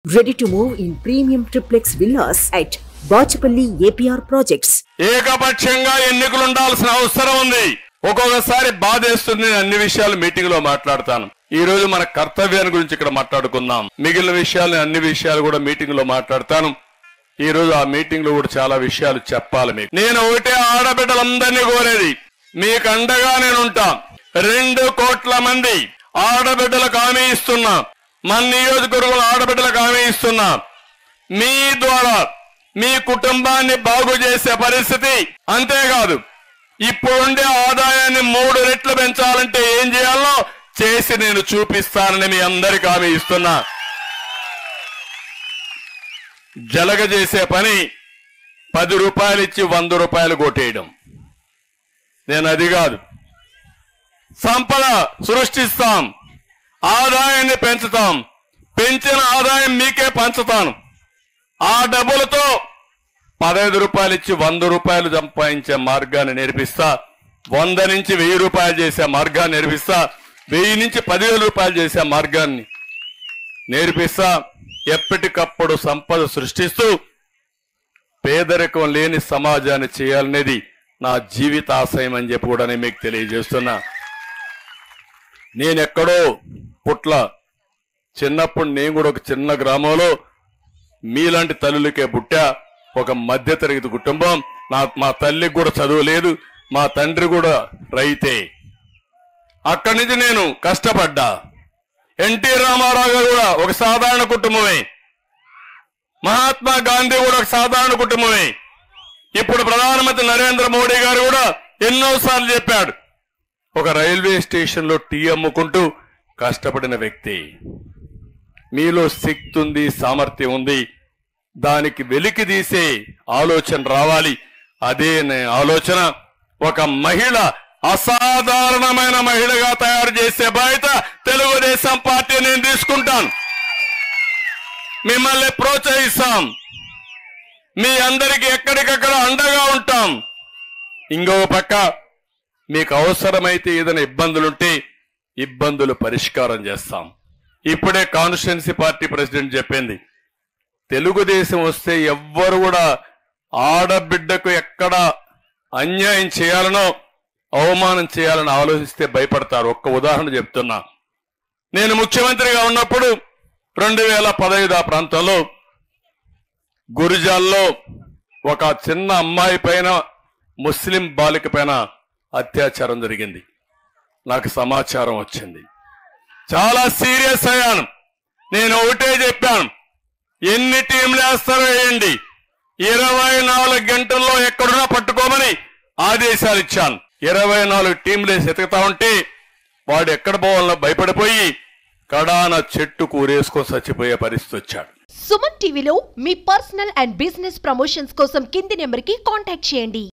Ready to move in premium triplex villas at Bachapalli APR projects. ఏకపక్షంగా ఎన్నికలు ఉండాల్సిన అవసరం ఉంది. ఒక్కొక్కసారి బాధేస్తుంది. అన్ని విషయాలు మీటింగ్ లో మాట్లాడతాను. ఈ రోజు మన కర్తవ్యాన్ని గురించి ఇక్కడ మాట్లాడుకుందాం. మిగిలిన విషయాలు అన్ని విషయాలు కూడా మీటింగ్ లో మాట్లాడతాను. ఈ రోజు ఆ మీటింగ్ లో కూడా చాలా విషయాలు చెప్పాలి మీకు. నేను ఒకటే ఆడబిడ్డలందరినీ కోరేది, మీకు అండగా నేనుంటా. 2 కోట్ల మంది ఆడబిడ్డలకు హామీ ఇస్తున్నా. మన నియోజకవర్గంలో ఆడబిడ్డలకు హామీ ఇస్తున్నా. మీ ద్వారా మీ కుటుంబాన్ని బాగు చేసే పరిస్థితి, అంతేకాదు ఇప్పుడుండే ఆదాయాన్ని 3 రెట్లు పెంచాలంటే ఏం చేయాలో చేసి నేను చూపిస్తానని మీ అందరికీ హామీ ఇస్తున్నా. జలగ చేసే పని 10 రూపాయలు ఇచ్చి 100 రూపాయలు కొట్టేయడం. నేను అది కాదు, సంపద సృష్టిస్తాం, ఆదాయాన్ని పెంచుతాం, పెంచిన ఆదాయం మీకే పంచుతాను. ఆ డబ్బులతో 15 రూపాయలు ఇచ్చి 100 రూపాయలు సంపాదించే మార్గాన్ని నేర్పిస్తా. 100 నుంచి 1000 రూపాయలు చేసే మార్గాన్ని నేర్పిస్తా. 1000 నుంచి 10,000 రూపాయలు చేసే మార్గాన్ని నేర్పిస్తా. ఎప్పటికప్పుడు సంపద సృష్టిస్తూ పేదరికం లేని సమాజాన్ని చేయాలనేది నా జీవితాశయం అని చెప్పి కూడా నేను మీకు తెలియజేస్తున్నా. నేనెక్కడో పుట్ల, చిన్నప్పుడు నేను కూడా ఒక చిన్న గ్రామంలో మీలాంటి తల్లులకే పుట్టా. ఒక మధ్యతరగతి కుటుంబం. మా తల్లికి కూడా చదువు లేదు, మా తండ్రి కూడా రైతే. అక్కడి నుంచి నేను కష్టపడ్డా. ఎన్టీ రామారావు గారు కూడా ఒక సాధారణ కుటుంబమే, మహాత్మా గాంధీ కూడా ఒక సాధారణ కుటుంబమే. ఇప్పుడు ప్రధానమంత్రి నరేంద్ర మోడీ గారు కూడా ఎన్నోసార్లు చెప్పాడు, ఒక రైల్వే స్టేషన్ లో టీ అమ్ముకుంటూ కష్టపడిన వ్యక్తి. మీలో శక్తి ఉంది, సామర్థ్యం ఉంది, దానికి వెలికి తీసే ఆలోచన రావాలి. అదే ఆలోచన ఒక మహిళ, అసాధారణమైన మహిళగా తయారు చేసే బాధ్యత తెలుగుదేశం పార్టీ నేను తీసుకుంటాను. మిమ్మల్ని ప్రోత్సహిస్తాం, మీ అందరికీ ఎక్కడికక్కడ అండగా ఉంటాం. ఇంకో పక్క మీకు అవసరమైతే ఏదైనా ఇబ్బందులుంటే ఇబ్బందులు పరిష్కారం చేస్తాం. ఇప్పుడే కాన్స్టిట్యున్సీ పార్టీ ప్రెసిడెంట్ చెప్పింది, తెలుగుదేశం వస్తే ఎవ్వరు కూడా ఆడబిడ్డకు ఎక్కడ అన్యాయం చేయాలనో అవమానం చేయాలని ఆలోచిస్తే భయపడతారు. ఒక్క ఉదాహరణ చెప్తున్నా. నేను ముఖ్యమంత్రిగా ఉన్నప్పుడు 2015 ఆ ప్రాంతంలో గురిజాల్లో ఒక చిన్న అమ్మాయి పైన, ముస్లిం బాలిక పైన అత్యాచారం జరిగింది. నాకు సమాచారం వచ్చింది. చాలా సీరియస్ అయ్యాను. నేను ఒకటే చెప్పాను, ఎన్ని టీంలు వేస్తారో వేయండి, 24 గంటల్లో ఎక్కడున్నా పట్టుకోమని ఆదేశాలు ఇచ్చాను. 24 టీంలు వేసి ఎతుకుతా ఉంటే వాడు ఎక్కడ పోవాలన్నా భయపడిపోయి కడాన చెట్టు కూరేసుకొని చచ్చిపోయే పరిస్థితి వచ్చాడు. సుమన్ టీవీలో మీ పర్సనల్ అండ్ బిజినెస్ ప్రమోషన్స్ కోసం కింది నెంబర్కి కాంటాక్ట్ చేయండి.